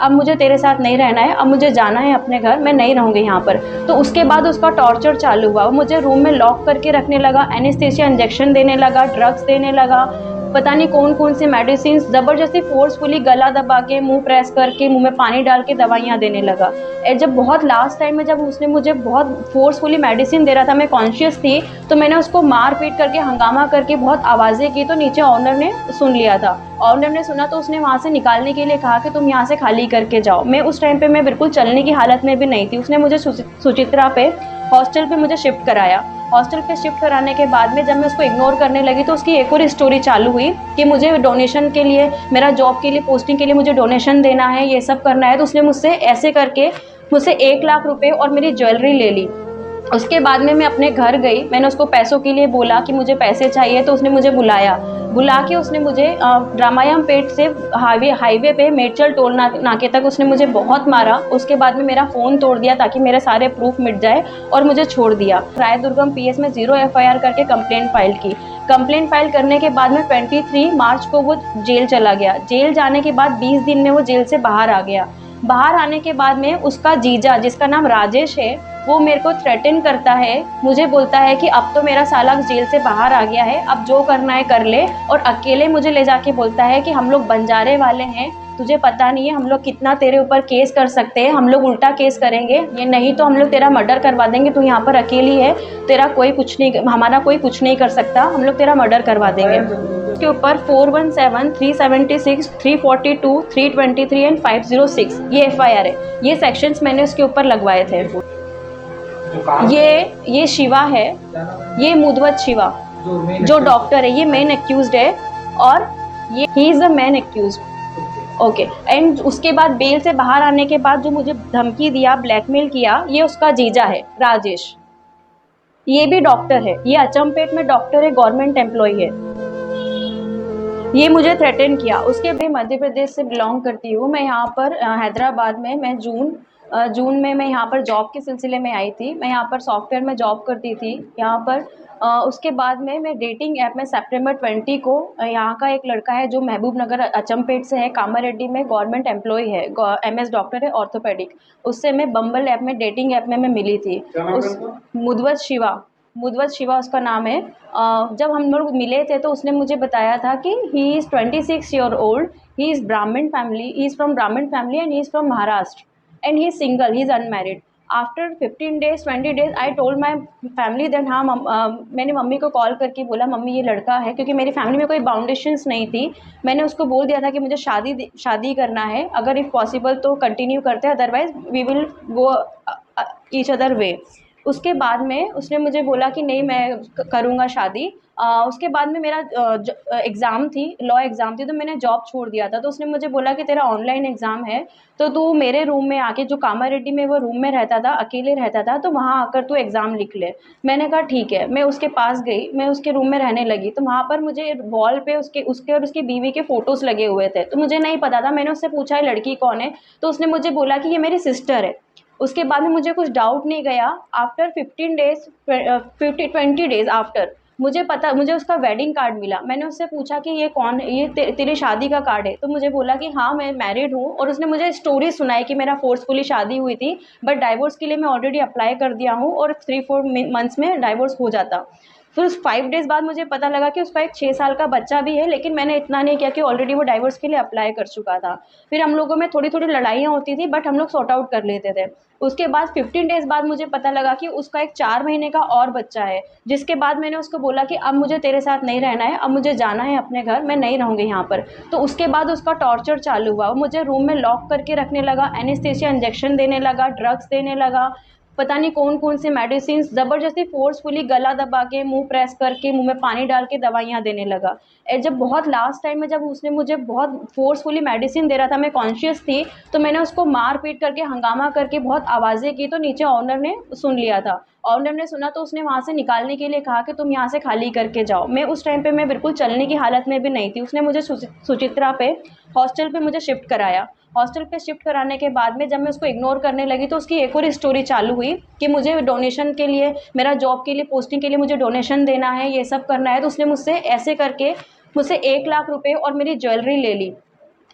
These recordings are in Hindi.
अब मुझे तेरे साथ नहीं रहना है, अब मुझे जाना है अपने घर, मैं नहीं रहूँगी यहाँ पर। तो उसके बाद उसका टॉर्चर चालू हुआ, वो मुझे रूम में लॉक करके रखने लगा, एनेस्थीसिया इंजेक्शन देने लगा, ड्रग्स देने लगा, पता नहीं कौन-कौन सी मेडिसिन्स ज़बरदस्ती फ़ोर्सफुली गला दबा के, मुँह प्रेस करके, मुँह में पानी डाल के दवाइयाँ देने लगा। जब बहुत लास्ट टाइम में जब उसने मुझे बहुत फ़ोर्सफुली मेडिसिन दे रहा था, मैं कॉन्शियस थी, तो मैंने उसको मार-पीट करके, हंगामा करके बहुत आवाज़ें की, तो नीचे ओनर ने सुन लिया था। ओनर ने सुना तो उसने वहाँ से निकालने के लिए कहा कि तुम यहाँ से खाली करके जाओ। मैं उस टाइम पे मैं बिल्कुल चलने की हालत में भी नहीं थी। उसने मुझे सुचित्रा पे हॉस्टल पे मुझे शिफ्ट कराया। हॉस्टल पे शिफ्ट कराने के बाद में जब मैं उसको इग्नोर करने लगी तो उसकी एक और स्टोरी चालू हुई कि मुझे डोनेशन के लिए, मेरा जॉब के लिए, पोस्टिंग के लिए मुझे डोनेशन देना है, ये सब करना है। तो उसने मुझसे ऐसे करके मुझसे 1 लाख रुपए और मेरी ज्वेलरी ले ली। उसके बाद में मैं अपने घर गई, मैंने उसको पैसों के लिए बोला कि मुझे पैसे चाहिए, तो उसने मुझे बुलाया। बुला के उसने मुझे रामायण पेट से हाईवे पे मेडचल टोल नाके तक उसने मुझे बहुत मारा। उसके बाद में मेरा फ़ोन तोड़ दिया ताकि मेरे सारे प्रूफ मिट जाए और मुझे छोड़ दिया। रायदुर्गम पीएस में 0 एफआईआर करके कंप्लेंट फाइल की। कंप्लेंट फाइल करने के बाद में 23 मार्च को वो जेल चला गया। जेल जाने के बाद 20 दिन में वो जेल से बाहर आ गया। बाहर आने के बाद में उसका जीजा, जिसका नाम राजेश है, वो मेरे को थ्रेटन करता है, मुझे बोलता है कि अब तो मेरा साला जेल से बाहर आ गया है, अब जो करना है कर ले, और अकेले मुझे ले जाके बोलता है कि हम लोग बंजारे वाले हैं, तुझे पता नहीं है हम लोग कितना तेरे ऊपर केस कर सकते हैं, हम लोग उल्टा केस करेंगे, ये नहीं तो हम लोग तेरा मर्डर करवा देंगे, तू यहाँ पर अकेली है, तेरा कोई कुछ नहीं, हमारा कोई कुछ नहीं कर सकता, हम लोग तेरा मर्डर करवा देंगे। उसके ऊपर 417, 376, 342, 323 एंड 506 ये एफआईआर है। ये सेक्शंस मैंने उसके ऊपर लगवाए थे। ये शिवा है, ये मुदवत शिवा जो डॉक्टर है, ये मेन एक्यूज्ड है, और ये he is the main accused. Okay, and उसके बाद बेल से बाहर आने के बाद जो मुझे धमकी दिया, ब्लैकमेल किया, ये उसका जीजा है राजेश। ये भी डॉक्टर है, ये अचमपेट में डॉक्टर है, गवर्नमेंट एम्प्लॉय है। ये मुझे थ्रेटन किया। उसके बाद मध्य प्रदेश से बिलोंग करती हूँ मैं। यहाँ पर हैदराबाद में मैं जून में मैं यहाँ पर जॉब के सिलसिले में आई थी। मैं यहाँ पर सॉफ्टवेयर में जॉब करती थी यहाँ पर। उसके बाद में मैं डेटिंग ऐप में सितंबर 20 को यहाँ का एक लड़का है जो महबूब नगर अचमपेट से है, कामारेड्डी में गवर्नमेंट एम्प्लॉय है, एमएस डॉक्टर है ऑर्थोपेडिक। उससे मैं बम्बल ऐप में, डेटिंग ऐप में मैं मिली थी। उस मुदवत शिवा उसका नाम है। जब हम लोग मिले थे तो उसने मुझे बताया था कि he is 26 year old, he is ब्राह्मण फैमिली, ही इज़ फ्रॉम ब्राह्मण family and he is from Maharashtra and he is single, he is unmarried. After 15 days 20 days I told my family that हाँ मैंने मम्मी को कॉल करके बोला मम्मी ये लड़का है, क्योंकि मेरी फैमिली में कोई बाउंडेशंस नहीं थी। मैंने उसको बोल दिया था कि मुझे शादी करना है, अगर इफ़ पॉसिबल तो कंटिन्यू करते हैं, otherwise we will go each other way. उसके बाद में उसने मुझे बोला कि नहीं मैं करूँगा शादी। उसके बाद में मेरा एग्ज़ाम थी, लॉ एग्ज़ाम थी, तो मैंने जॉब छोड़ दिया था। तो उसने मुझे बोला कि तेरा ऑनलाइन एग्ज़ाम है तो तू मेरे रूम में आके, जो कामारेड्डी में वो रूम में रहता था, अकेले रहता था, तो वहाँ आकर तू एग्ज़ाम लिख ले। मैंने कहा ठीक है। मैं उसके पास गई, मैं उसके रूम में रहने लगी, तो वहाँ पर मुझे वॉल पे उसके उसके और उसकी बीवी के फ़ोटोज़ लगे हुए थे। तो मुझे नहीं पता था, मैंने उससे पूछा ये लड़की कौन है? तो उसने मुझे बोला कि ये मेरी सिस्टर है। उसके बाद में मुझे कुछ डाउट नहीं गया। आफ्टर 15 डेज़ 20 डेज़ आफ्टर मुझे उसका वेडिंग कार्ड मिला। मैंने उससे पूछा कि ये कौन है? ये तेरी शादी का कार्ड है? तो मुझे बोला कि हाँ मैं मैरिड हूँ, और उसने मुझे स्टोरी सुनाई कि मेरा फ़ोर्सफुली शादी हुई थी, बट डाइवोर्स के लिए मैं ऑलरेडी अप्लाई कर दिया हूँ और 3-4 मंथ्स में डाइवोर्स हो जाता। फिर उस 5 डेज़ बाद मुझे पता लगा कि उसका एक 6 साल का बच्चा भी है, लेकिन मैंने इतना नहीं किया कि ऑलरेडी वो डाइवोर्स के लिए अप्लाई कर चुका था। फिर हम लोगों में थोड़ी-थोड़ी लड़ाइयाँ होती थी, बट हम लोग सॉर्ट आउट कर लेते थे। उसके बाद 15 डेज़ बाद मुझे पता लगा कि उसका एक 4 महीने का और बच्चा है, जिसके बाद मैंने उसको बोला कि अब मुझे तेरे साथ नहीं रहना है, अब मुझे जाना है अपने घर, मैं नहीं रहूँगी यहाँ पर। तो उसके बाद उसका टॉर्चर चालू हुआ, वो मुझे रूम में लॉक करके रखने लगा, एनेस्थीसिया इंजेक्शन देने लगा, ड्रग्स देने लगा, पता नहीं कौन-कौन सी मेडिसिन्स ज़बरदस्ती फ़ोर्सफुली गला दबा के, मुँह प्रेस करके, मुँह में पानी डाल के दवाइयाँ देने लगा। जब बहुत लास्ट टाइम में जब उसने मुझे बहुत फ़ोर्सफुली मेडिसिन दे रहा था, मैं कॉन्शियस थी, तो मैंने उसको मार-पीट करके, हंगामा करके बहुत आवाज़ें की, तो नीचे ओनर ने सुन लिया था। ओनर ने सुना तो उसने वहाँ से निकालने के लिए कहा कि तुम यहाँ से खाली करके जाओ। मैं उस टाइम पे मैं बिल्कुल चलने की हालत में भी नहीं थी। उसने मुझे सुचित्रा पे हॉस्टल पे मुझे शिफ्ट कराया। हॉस्टल पे शिफ्ट कराने के बाद में जब मैं उसको इग्नोर करने लगी तो उसकी एक और स्टोरी चालू हुई कि मुझे डोनेशन के लिए, मेरा जॉब के लिए, पोस्टिंग के लिए मुझे डोनेशन देना है, ये सब करना है। तो उसने मुझसे ऐसे करके मुझसे 1 लाख रुपए और मेरी ज्वेलरी ले ली।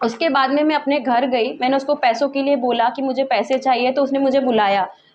उसके बाद में मैं अपने घर गई, मैंने उसको पैसों के लिए बोला कि मुझे पैसे चाहिए, तो उसने मुझे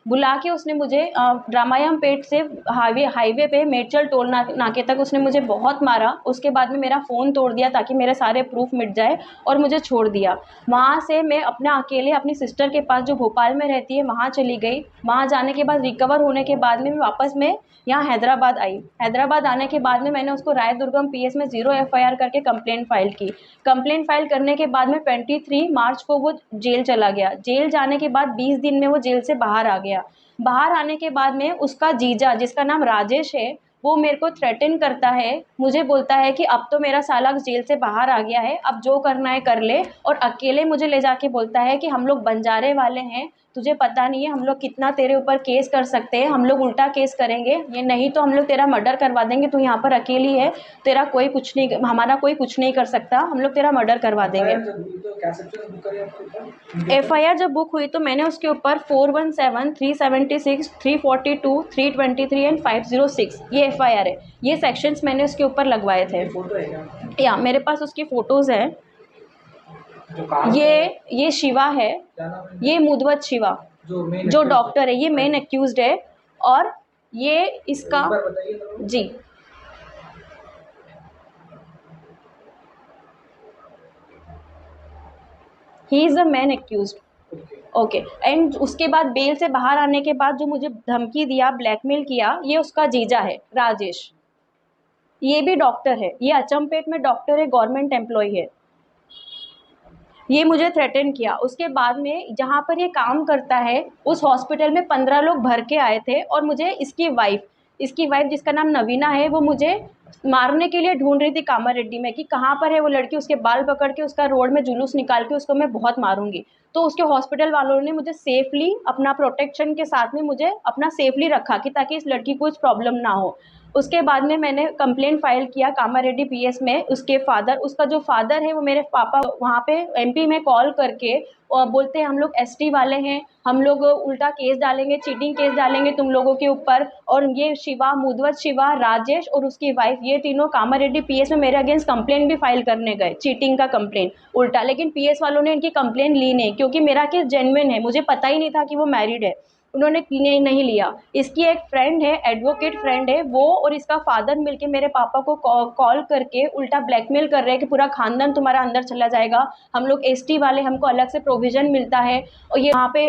बुला के उसने मुझे रामायण पेट से हाईवे पे मेडचल टोल नाके तक उसने मुझे बहुत मारा। उसके बाद में मेरा फ़ोन तोड़ दिया ताकि मेरे सारे प्रूफ मिट जाए और मुझे छोड़ दिया। वहाँ से मैं अपना अकेले अपनी सिस्टर के पास जो भोपाल में रहती है वहाँ चली गई। वहाँ जाने के बाद रिकवर होने के बाद में वापस मैं यहाँ हैदराबाद आई। हैदराबाद आने के बाद में मैंने उसको रायदुर्गम पीएस में 0 एफआईआर करके कंप्लेंट फ़ाइल की। कंप्लेंट फ़ाइल करने के बाद में 23 मार्च को वो जेल चला गया। जेल जाने के बाद 20 दिन में वो जेल से बाहर आ गया। बाहर आने के बाद में उसका जीजा, जिसका नाम राजेश है, वो मेरे को थ्रेटन करता है। मुझे बोलता है कि अब तो मेरा साला जेल से बाहर आ गया है, अब जो करना है कर ले। और अकेले मुझे ले जाके बोलता है कि हम लोग बंजारे वाले हैं, तुझे पता नहीं है हम लोग कितना तेरे ऊपर केस कर सकते हैं, हम लोग उल्टा केस करेंगे, ये नहीं तो हम लोग तेरा मर्डर करवा देंगे, तू यहाँ पर अकेली है, तेरा कोई कुछ नहीं, हमारा कोई कुछ नहीं कर सकता, हम लोग तेरा मर्डर करवा देंगे। एफआईआर जब बुक हुई तो मैंने उसके ऊपर 417, 376, 342, 323 एंड 506 ये एफआईआर है। ये सेक्शंस मैंने उसके ऊपर लगवाए थे। या मेरे पास उसकी फ़ोटोज़ हैं। ये शिवा है, ये मुदवत शिवा जो डॉक्टर है, ये मेन एक्यूज्ड है। और ये इसका जी he is the main accused. Okay. And उसके बाद बेल से बाहर आने के बाद जो मुझे धमकी दिया, ब्लैकमेल किया, ये उसका जीजा है राजेश। ये भी डॉक्टर है, ये अचमपेट में डॉक्टर है, गवर्नमेंट एम्प्लॉय है। ये मुझे थ्रेटन किया। उसके बाद में जहाँ पर ये काम करता है उस हॉस्पिटल में 15 लोग भर के आए थे और मुझे इसकी वाइफ जिसका नाम नवीना है, वो मुझे मारने के लिए ढूंढ रही थी कामारेड्डी में कि कहाँ पर है वो लड़की, उसके बाल पकड़ के उसका रोड में जुलूस निकाल के उसको मैं बहुत मारूंगी। तो उसके हॉस्पिटल वालों ने मुझे सेफली अपना प्रोटेक्शन के साथ में मुझे अपना सेफली रखा कि ताकि इस लड़की को कुछ प्रॉब्लम ना हो। उसके बाद में मैंने कंप्लेंट फाइल किया कामारेड्डी पीएस में। उसका जो फादर है वो मेरे पापा वहाँ पे एमपी में कॉल करके बोलते हैं हम लोग एसटी वाले हैं, हम लोग उल्टा केस डालेंगे, चीटिंग केस डालेंगे तुम लोगों के ऊपर। और ये शिवा, मुदवत शिवा, राजेश और उसकी वाइफ, ये तीनों कामारेड्डी पीएस में मेरे अगेंस्ट कंप्लेंट भी फाइल करने गए, चीटिंग का कंप्लेंट उल्टा। लेकिन पीएस वालों ने इनकी कंप्लेंट ली नहीं क्योंकि मेरा केस जेन्युइन है, मुझे पता ही नहीं था कि वो मैरिड है, उन्होंने नहीं लिया। इसकी एक फ्रेंड है, एडवोकेट फ्रेंड है, वो और इसका फादर मिलके मेरे पापा को कॉल करके उल्टा ब्लैकमेल कर रहे हैं कि पूरा खानदान तुम्हारा अंदर चला जाएगा, हम लोग एसटी वाले, हमको अलग से प्रोविज़न मिलता है। और ये वहाँ पे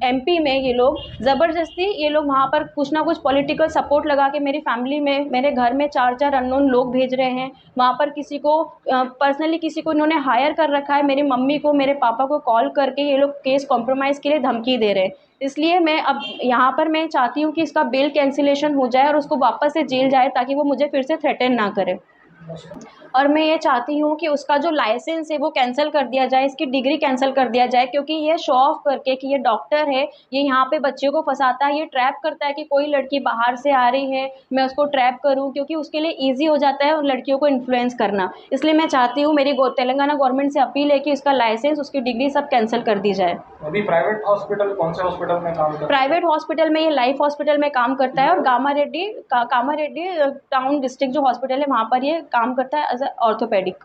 एमपी में ये लोग ज़बरदस्ती, ये लोग वहाँ पर कुछ ना कुछ पॉलिटिकल सपोर्ट लगा के मेरी फैमिली में, मेरे घर में 4-4 अननोन लोग भेज रहे हैं। वहाँ पर किसी को पर्सनली किसी को इन्होंने हायर कर रखा है, मेरी मम्मी को, मेरे पापा को कॉल करके ये लोग केस कॉम्प्रोमाइज़ के लिए धमकी दे रहे हैं। इसलिए मैं अब यहाँ पर मैं चाहती हूँ कि इसका बेल कैंसिलेशन हो जाए और उसको वापस से जेल जाए ताकि वो मुझे फिर से थ्रेटन ना करे। और मैं ये चाहती हूँ कि उसका जो लाइसेंस है वो कैंसिल कर दिया जाए, इसकी डिग्री कैंसिल कर दिया जाए, क्योंकि ये शो ऑफ करके कि ये डॉक्टर है, ये यहाँ पे बच्चे को फंसाता है, ये ट्रैप करता है कि कोई लड़की बाहर से आ रही है मैं उसको ट्रैप करूँ, क्योंकि उसके लिए ईजी हो जाता है उन लड़कियों को इन्फ्लुएंस करना। इसलिए मैं चाहती हूँ, मेरी तेलंगाना गवर्नमेंट से अपील है कि इसका लाइसेंस, उसकी डिग्री सब कैंसिल कर दी जाए। अभी प्राइवेट हॉस्पिटल, कौन से हॉस्पिटल में काम करता है? प्राइवेट हॉस्पिटल में ये लाइफ हॉस्पिटल में काम करता है और कामारेड्डी टाउन डिस्ट्रिक्ट जो हॉस्पिटल है वहाँ पर ये काम करता है एज अ ऑर्थोपेडिक।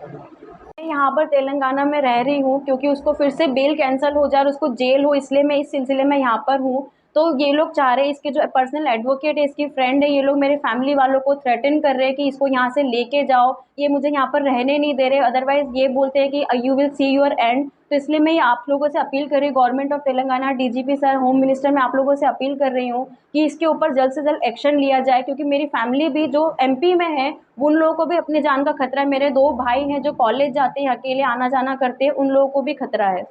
मैं यहाँ पर तेलंगाना में रह रही हूँ क्योंकि उसको फिर से बेल कैंसिल हो जाए और उसको जेल हो, इसलिए मैं इस सिलसिले में यहाँ पर हूँ। तो ये लोग चाह रहे हैं, इसके जो पर्सनल एडवोकेट है, इसकी फ्रेंड है, ये लोग मेरे फैमिली वालों को थ्रेटन कर रहे हैं कि इसको यहाँ से लेके जाओ, ये मुझे यहाँ पर रहने नहीं दे रहे, अदरवाइज ये बोलते हैं कि you will see your and. तो इसलिए मैं ये आप लोगों से अपील कर रही हूँ, government of Telangana, DGP sir, home minister, मैं आप लोगों से अपील कर रही हूँ कि इसके ऊपर जल्द से जल्द एक्शन लिया जाए, क्योंकि मेरी फैमिली भी जो एमपी में है उन लोगों को भी अपनी जान का खतरा है। मेरे 2 भाई हैं जो कॉलेज जाते हैं, अकेले आना जाना करते हैं, उन लोगों को भी खतरा है।